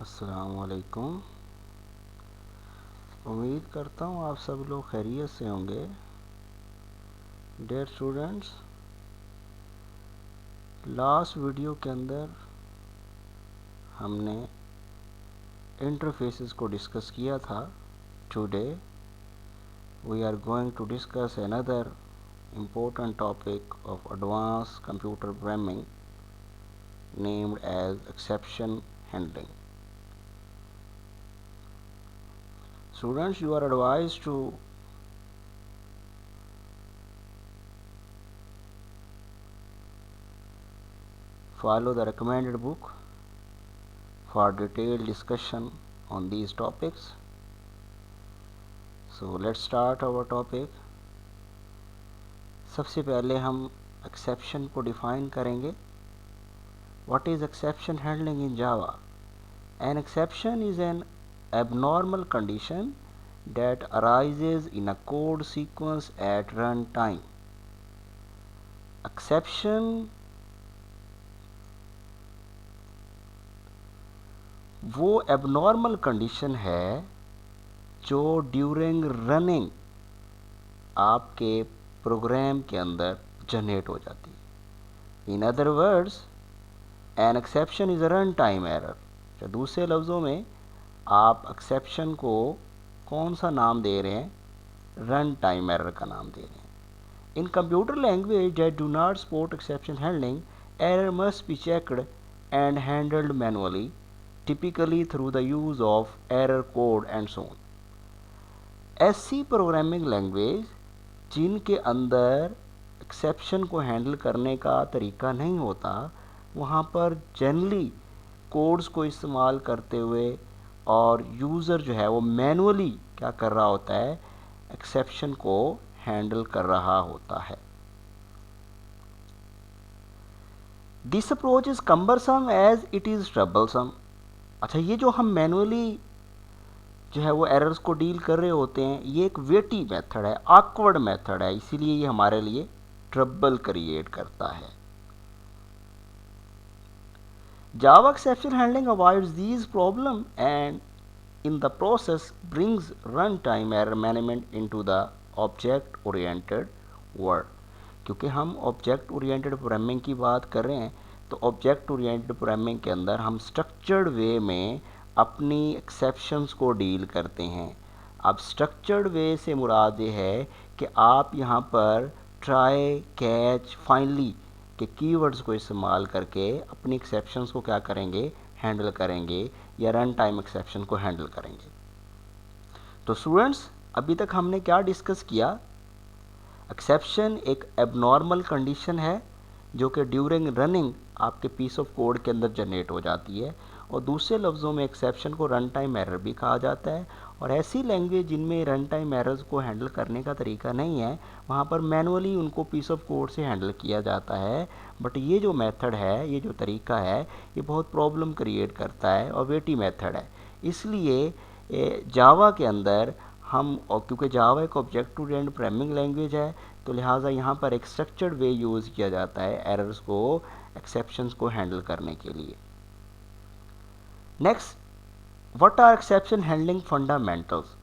अस्सलामुअलैकुम। उम्मीद करता हूँ आप सब लोग खैरियत से होंगे। डियर स्टूडेंट्स, लास्ट वीडियो के अंदर हमने इंटरफेसेस को डिस्कस किया था। Today we are going to discuss another important topic of advanced computer programming named as exception handling. Students, you are advised to follow the recommended book for detailed discussion on these topics. So let's start our topic. सबसे पहले हम exception को define करेंगे. What is exception handling in Java? An exception is an abnormal condition that arises in a code sequence at runtime. Exception वो abnormal condition है जो during running आपके programme के अंदर जनरेट हो जाती है. In other words, an exception is a run time error. या दूसरे लफ्ज़ों में आप एक्सेप्शन को कौन सा नाम दे रहे हैं? रन टाइम एरर का नाम दे रहे हैं. इन computer language that do not support exception handling, error must be checked and handled manually, typically through the use of error code and so on. ऐसी प्रोग्रामिंग लैंग्वेज जिनके अंदर एक्सेप्शन को handle करने का तरीका नहीं होता, वहाँ पर जनरली कोड्स को इस्तेमाल करते हुए और यूज़र जो है वो मैनुअली क्या कर रहा होता है? एक्सेप्शन को हैंडल कर रहा होता है. This approach is cumbersome as it is troublesome. अच्छा, ये जो हम मैनुअली जो है वो एरर्स को डील कर रहे होते हैं, ये एक वेटी मेथड है, ऑकवर्ड मेथड है, इसीलिए ये हमारे लिए ट्रबल क्रिएट करता है. Java exception handling avoids these problems and in the process brings runtime error management into the object oriented world. क्योंकि हम ऑब्जेक्ट ओरिएंटेड प्रोग्रामिंग की बात कर रहे हैं, तो ऑब्जेक्ट ओरिएंटेड प्रोग्रामिंग के अंदर हम स्ट्रक्चर्ड वे में अपनी एक्सेप्शंस को डील करते हैं. अब स्ट्रक्चर्ड वे से मुराद ये है कि आप यहाँ पर ट्राई, कैच, फाइनली के कीवर्ड्स को इस्तेमाल करके अपनी एक्सेप्शंस को क्या करेंगे? हैंडल करेंगे, या रन टाइम एक्सेप्शन को हैंडल करेंगे. तो स्टूडेंट्स, अभी तक हमने क्या डिस्कस किया? एक्सेप्शन एक एबनॉर्मल कंडीशन है जो कि ड्यूरिंग रनिंग आपके पीस ऑफ कोड के अंदर जनरेट हो जाती है, और दूसरे लफ्ज़ों में एक्सेप्शन को रन टाइम एरर भी कहा जाता है. और ऐसी लैंग्वेज जिनमें रन टाइम एरर्स को हैंडल करने का तरीका नहीं है, वहाँ पर मैनुअली उनको पीस ऑफ कोड से हैंडल किया जाता है. बट ये जो मेथड है, ये जो तरीका है, ये बहुत प्रॉब्लम क्रिएट करता है और वेटी मेथड है. इसलिए जावा के अंदर हम, और क्योंकि जावा एक ऑब्जेक्ट ओरिएंटेड प्रोग्रामिंग लैंग्वेज है, तो लिहाजा यहाँ पर एक स्ट्रक्चर्ड वे यूज़ किया जाता है एरर्स को, एक्सेप्शंस को हैंडल करने के लिए. Next, what are exception handling fundamentals?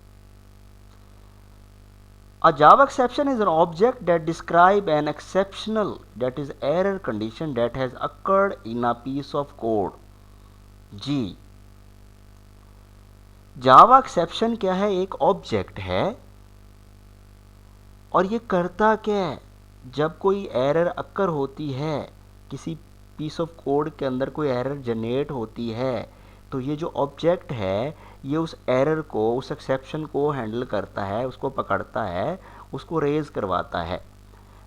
A Java exception is an object that describes an exceptional, that is error condition that has occurred in a piece of code. जी, Java exception क्या है? एक object है, और ये करता क्या है? जब कोई एरर अक्कर होती है, किसी पीस ऑफ कोड के अंदर कोई एरर जनरेट होती है, तो ये जो ऑब्जेक्ट है ये उस एरर को, उस एक्सेप्शन को हैंडल करता है, उसको पकड़ता है, उसको रेज करवाता है.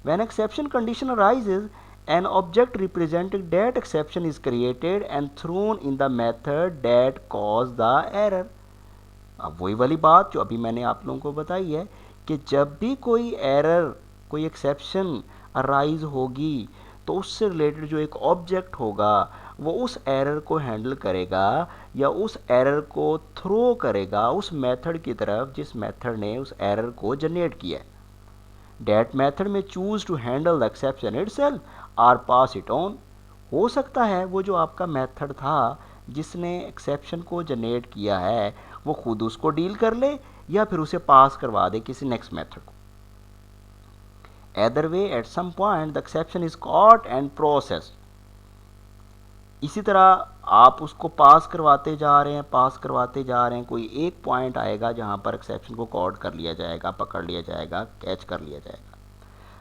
When exception condition arises, an object representing that exception is created and thrown in the method that caused the error. अब वही वाली बात जो अभी मैंने आप लोगों को बताई है कि जब भी कोई एरर, कोई एक्सेप्शन अराइज होगी, तो उससे रिलेटेड जो एक ऑब्जेक्ट होगा वो उस एरर को हैंडल करेगा या उस एरर को थ्रो करेगा उस मेथड की तरफ जिस मेथड ने उस एरर को जनरेट किया है. That method may choose to handle the exception itself or pass it on. हो सकता है वो जो आपका मेथड था जिसने एक्सेप्शन को जनरेट किया है वो खुद उसको डील कर ले या फिर उसे पास करवा दे किसी नेक्स्ट मेथड को। Either way, at some point the exception is caught and processed. इसी तरह आप उसको पास करवाते जा रहे हैं, कोई एक पॉइंट आएगा जहां पर एक्सेप्शन को कॉड कर लिया जाएगा, पकड़ लिया जाएगा, कैच कर लिया जाएगा।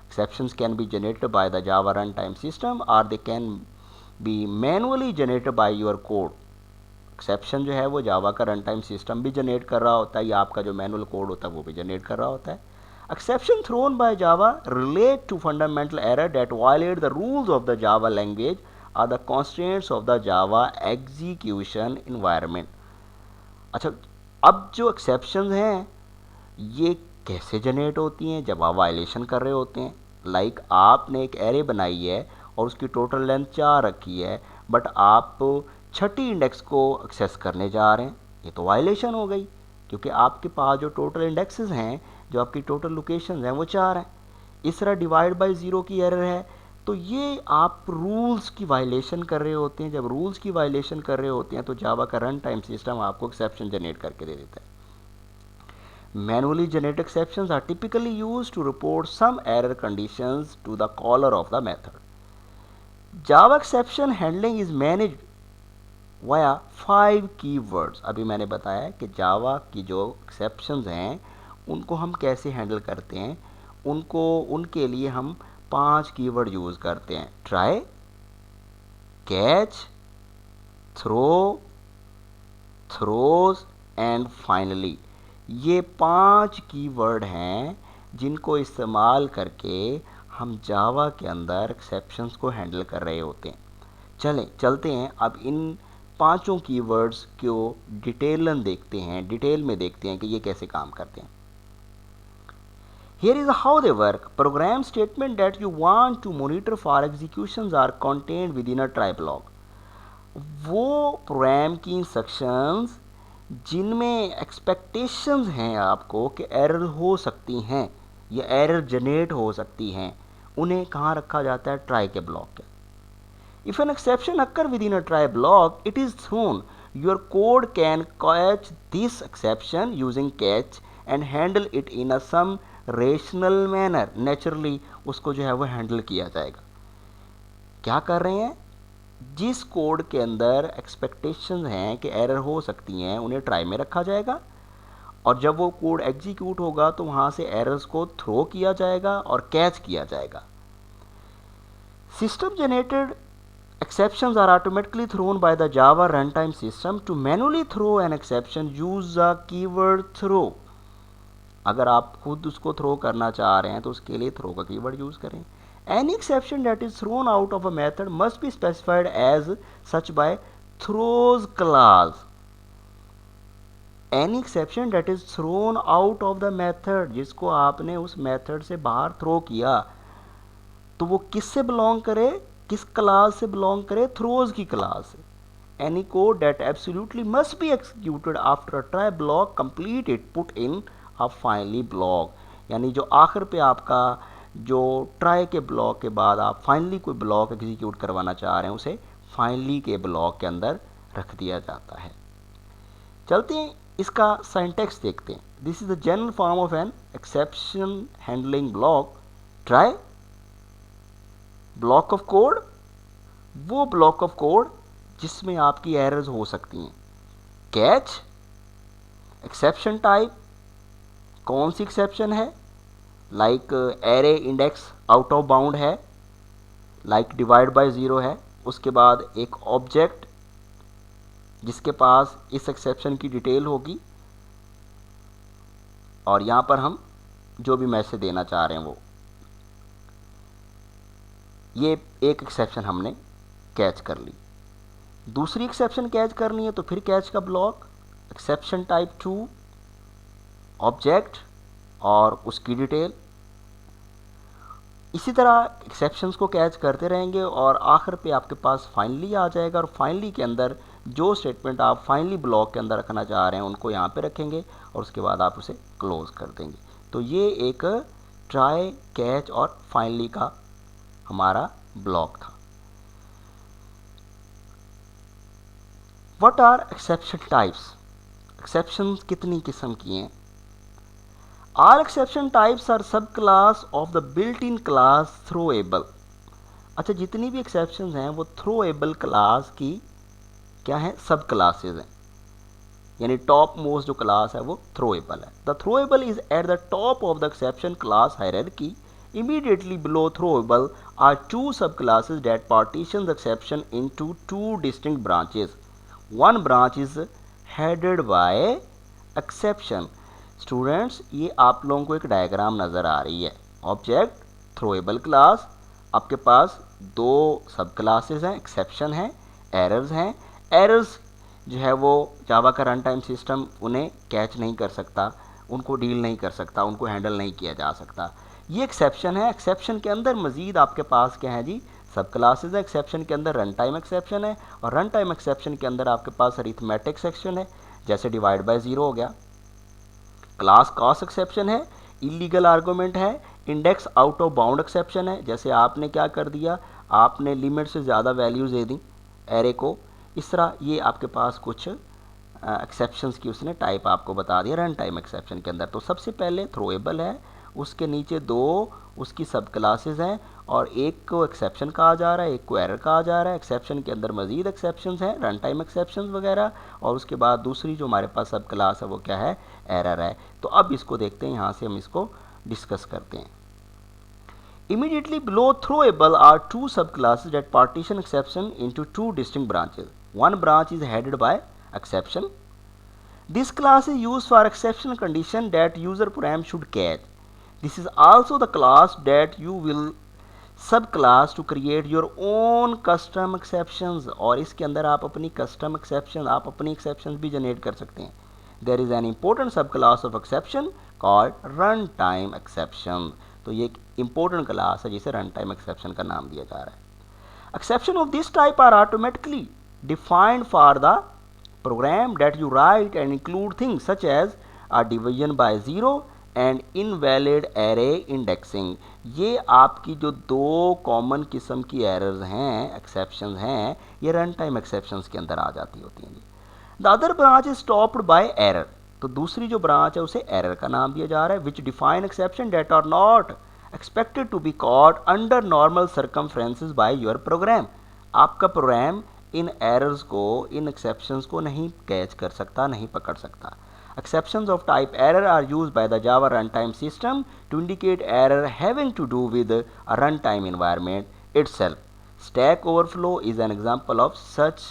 Exceptions can be generated by the Java runtime system or they can be manually generated by your code. Exception जो है वो जावा का रन टाइम सिस्टम भी जनरेट कर रहा होता है या आपका जो मैनुअल कोड होता है वो भी जनरेट कर रहा होता है। Exception thrown by Java relate to fundamental error that violate the rules of the Java language or the constants of the Java execution environment. अच्छा, अब जो एक्सेप्शन हैं ये कैसे जनरेट होती हैं? जब आप वायलेशन कर रहे होते हैं, लाइक आपने एक एरे बनाई है और उसकी टोटल लेंथ 4 रखी है, बट आप छठी इंडेक्स को एक्सेस करने जा रहे हैं, ये तो वायलेशन हो गई, क्योंकि आपके पास जो टोटल इंडेक्सेस हैं, जो आपकी टोटल लोकेशन हैं वो 4 हैं। इस तरह डिवाइड बाय 0 की एरर है, तो ये आप रूल्स की वायलेशन कर रहे होते हैं। जब रूल्स की वायलेशन कर रहे होते हैं तो जावा का रन टाइम सिस्टम आपको एक्सेप्शन जनरेट करके दे देता है। Manually generated exceptions are typically used to report some error conditions to the caller of the method. Java exception handling is managed via 5 keywords. अभी मैंने बताया कि जावा की जो exceptions हैं उनको हम कैसे हैंडल करते हैं, उनके लिए हम 5 कीवर्ड यूज़ करते हैं। Try, catch, throw, throws and finally. ये 5 कीवर्ड हैं जिनको इस्तेमाल करके हम जावा के अंदर एक्सेप्शंस को हैंडल कर रहे होते हैं। चलते हैं अब इन 5 कीवर्ड्स को डिटेल में देखते हैं कि ये कैसे काम करते हैं। Here is how they work. Program statement that you want to monitor for executions are contained within a try block. वो प्रोग्राम की इंस्ट्रक्शंस जिनमें एक्सपेक्टेशंस हैं आपको कि एरर हो सकती हैं या एरर जनरेट हो सकती हैं, उन्हें कहाँ रखा जाता है? ट्राई के ब्लॉक के। If an exception occur within a try block, it is thrown. Your code can catch this exception using catch and handle it in a some rational manner. Naturally उसको जो है वो हैंडल किया जाएगा। क्या कर रहे हैं? जिस कोड के अंदर एक्सपेक्टेशन हैं कि एरर हो सकती हैं उन्हें ट्राई में रखा जाएगा, और जब वो कोड एग्जीक्यूट होगा तो वहाँ से एरर्स को थ्रो किया जाएगा और कैच किया जाएगा। System generated exceptions are automatically thrown by the Java runtime system. To manually throw an exception, use the keyword throw. अगर आप खुद उसको थ्रो करना चाह रहे हैं तो उसके लिए थ्रो का कीवर्ड यूज करें। Any exception that is thrown out of a method must be specified as such by throws clause. Any exception that is thrown out of the method, जिसको आपने उस मेथड से बाहर थ्रो किया, तो वो किससे बिलोंग करे, किस क्लास से बिलोंग करे? थ्रोज की क्लास से। Any code that absolutely must be executed after a try block completed put in a finally block. यानी जो आखिर पे आपका जो ट्राई के ब्लॉक के बाद आप फाइनली कोई ब्लॉक एग्जीक्यूट करवाना चाह रहे हैं उसे फाइनली के ब्लॉक के अंदर रख दिया जाता है। चलते हैं इसका सिंटैक्स देखते हैं। This is the general form of an exception handling block. Try block of code, वो ब्लॉक ऑफ कोड जिसमें आपकी एरर्स हो सकती हैं। कैच एक्सेप्शन टाइप, कौन सी एक्सेप्शन है? Like array index out of bound है, लाइक डिवाइड बाय 0 है। उसके बाद एक ऑब्जेक्ट जिसके पास इस एक्सेप्शन की डिटेल होगी, और यहाँ पर हम जो भी मैसेज देना चाह रहे हैं वो, ये एक एक्सेप्शन हमने कैच कर ली। दूसरी एक्सेप्शन कैच करनी है तो फिर कैच का ब्लॉक, एक्सेप्शन टाइप 2, ऑब्जेक्ट और उसकी डिटेल। इसी तरह एक्सेप्शंस को कैच करते रहेंगे और आखिर पे आपके पास फाइनली आ जाएगा, और फाइनली के अंदर जो स्टेटमेंट आप फाइनली ब्लॉक के अंदर रखना चाह रहे हैं उनको यहाँ पे रखेंगे और उसके बाद आप उसे क्लोज कर देंगे। तो ये एक ट्राई, कैच और फाइनली का हमारा ब्लॉक था। What are exception types? Exception कितनी किस्म की हैं? All exception types are subclass of the built-in class throwable. अच्छा, जितनी भी एक्सेप्शन हैं वो थ्रोएबल क्लास की क्या है? सब क्लासेज हैं, यानी टॉप मोस्ट जो क्लास है वो थ्रोएबल है. The throwable is at the top of the exception class hierarchy. Immediately below throwable are two subclasses that partitions exception into two distinct branches. One branch is headed by exception. Students, ये आप लोगों को एक diagram नज़र आ रही है. Object throwable class, आपके पास दो सब क्लासेस हैं, एक्सेप्शन हैं, एरर्स हैं. एरर्स जो है वो जावा का रन टाइम सिस्टम उन्हें कैच नहीं कर सकता, उनको डील नहीं कर सकता, उनको हैंडल नहीं किया जा सकता. ये एक्सेप्शन है. एक्सेप्शन के अंदर मजीद आपके पास क्या है जी? सब क्लासेज है. एक्सेप्शन के अंदर रन टाइम एक्सेप्शन है, और रन टाइम एक्सेप्शन के अंदर आपके पास अरिथमेटिक सेक्शन है, जैसे डिवाइड बाय ज़ीरो हो गया. क्लास कॉस एक्सेप्शन है, इलीगल आर्गूमेंट है, index out of bound exception है, जैसे आपने क्या कर दिया, आपने लिमिट से ज़्यादा वैल्यूज दे दी एरे को. इस तरह ये आपके पास कुछ एक्सेप्शंस की उसने टाइप आपको बता दिया रन टाइम एक्सेप्शन के अंदर. तो सबसे पहले थ्रोएबल है, उसके नीचे दो उसकी सब क्लासेज हैं, और एक को एक्सेप्शन कहा जा रहा है, एक को एरर कहा जा रहा है. एक्सेप्शन के अंदर मजीद एक्सेप्शंस हैं, रन टाइम एक्सेप्शंस वगैरह, और उसके बाद दूसरी जो हमारे पास सब क्लास है वो क्या है? एरर है. तो अब इसको देखते हैं, यहाँ से हम इसको डिस्कस करते हैं. Immediately below throwable are two subclasses that partition exception into two distinct branches. One branch is headed by exception. This class is used for exception condition that user program should catch. This is also the class that you will subclass to create your own custom exceptions. और इसके अंदर आप अपनी custom exception, आप अपनी exceptions भी generate कर सकते हैं. There is an important subclass of exception called runtime exception. तो ये एक important class है जिसे runtime exception का नाम दिया जा रहा है. Exception of this type are automatically defined for the program that you write and include things such as a division by zero and invalid array indexing. ये आपकी जो दो कॉमन किस्म की एरर्स हैं, एक्सेप्शंस हैं, ये रन टाइम एक्सेप्शंस के अंदर आ जाती होती हैं. The other branch is stopped bye error. तो दूसरी जो ब्रांच है उसे एरर का नाम दिया जा रहा है. Which define exception that are not expected to be caught under normal circumstances by your program. आपका प्रोग्राम इन एरर्स को, इन एक्सेप्शंस को नहीं कैच कर सकता, नहीं पकड़ सकता. Exceptions of type error are used by the Java runtime system to indicate error having to do with a runtime environment itself. Stack overflow is an example of such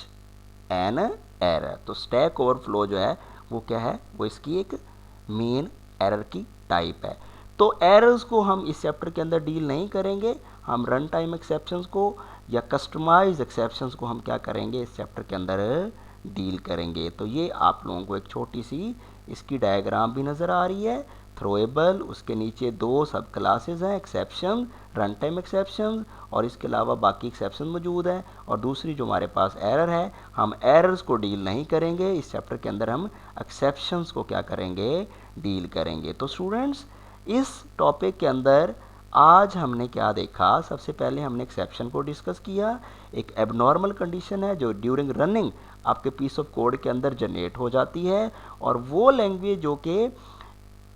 an error. तो stack overflow जो है वो क्या है? वो इसकी एक main error की टाइप है. तो एरर्स को हम इस चैप्टर के अंदर डील नहीं करेंगे. हम रन टाइम एक्सेप्शंस को या कस्टमाइज एक्सेप्शंस को हम क्या करेंगे? इस चैप्टर के अंदर डील करेंगे. तो ये आप लोगों को एक छोटी सी इसकी डायग्राम भी नज़र आ रही है. थ्रोएबल, उसके नीचे दो सब क्लासेस हैं, एक्सेप्शन, रन टाइम एक्सेप्शन, और इसके अलावा बाकी एक्सेप्शन मौजूद हैं. और दूसरी जो हमारे पास एरर है, हम एरर्स को डील नहीं करेंगे. इस चैप्टर के अंदर हम एक्सेप्शंस को क्या करेंगे? डील करेंगे. तो स्टूडेंट्स, इस टॉपिक के अंदर आज हमने क्या देखा? सबसे पहले हमने एक्सेप्शन को डिस्कस किया. एक एबनॉर्मल कंडीशन है जो ड्यूरिंग रनिंग आपके पीस ऑफ कोड के अंदर जनरेट हो जाती है, और वो लैंग्वेज जो कि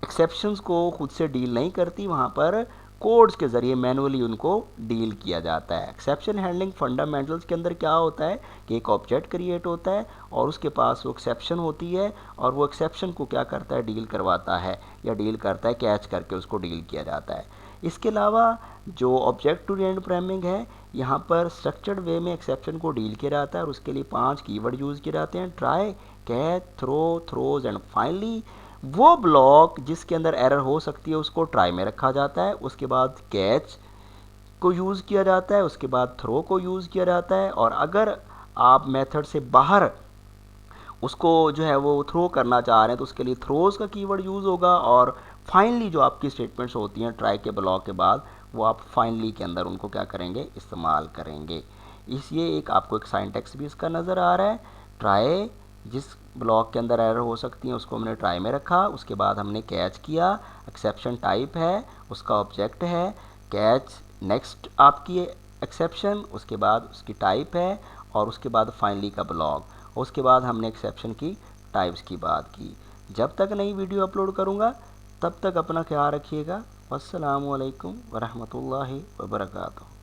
एक्सेप्शंस को खुद से डील नहीं करती, वहाँ पर कोड्स के ज़रिए मैनुअली उनको डील किया जाता है. एक्सेप्शन हैंडलिंग फंडामेंटल्स के अंदर क्या होता है कि एक ऑब्जेक्ट क्रिएट होता है और उसके पास वो एक्सेप्शन होती है, और वो एक्सेप्शन को क्या करता है? डील करवाता है, या डील करता है, कैच करके उसको डील किया जाता है. इसके अलावा जो ऑब्जेक्ट ओरिएंटेड प्रोग्रामिंग है, यहाँ पर स्ट्रक्चर्ड वे में एक्सेप्शन को डील किया जाता है, और उसके लिए 5 कीवर्ड यूज़ किए जाते हैं: try, catch, throw, throws and finally. वो ब्लॉक जिसके अंदर एरर हो सकती है उसको ट्राई में रखा जाता है, उसके बाद कैच को यूज़ किया जाता है, उसके बाद थ्रो को यूज़ किया जाता है, और अगर आप मेथड से बाहर उसको जो है वो थ्रो करना चाह रहे हैं तो उसके लिए थ्रोज का कीवर्ड यूज़ होगा. और फाइनली जो आपकी स्टेटमेंट्स होती हैं ट्राई के ब्लॉक के बाद, वो आप फाइनली के अंदर उनको क्या करेंगे? इस्तेमाल करेंगे. इसलिए एक आपको एक साइंटेक्स भी इसका नज़र आ रहा है. ट्राई, जिस ब्लॉक के अंदर एरर हो सकती है उसको हमने ट्राई में रखा, उसके बाद हमने कैच किया, एक्सेप्शन टाइप है, उसका ऑब्जेक्ट है, कैच नेक्स्ट आपकी एक्सेप्शन, उसके बाद उसकी टाइप है, और उसके बाद फाइनली का ब्लॉक. उसके बाद हमने एक्सेप्शन की टाइप्स की बात की। जब तक नई वीडियो अपलोड करूँगा तब तक अपना ख्याल रखिएगा। वस्सलामु अलैकुम वरहमतुल्लाहि वबरकातुहू।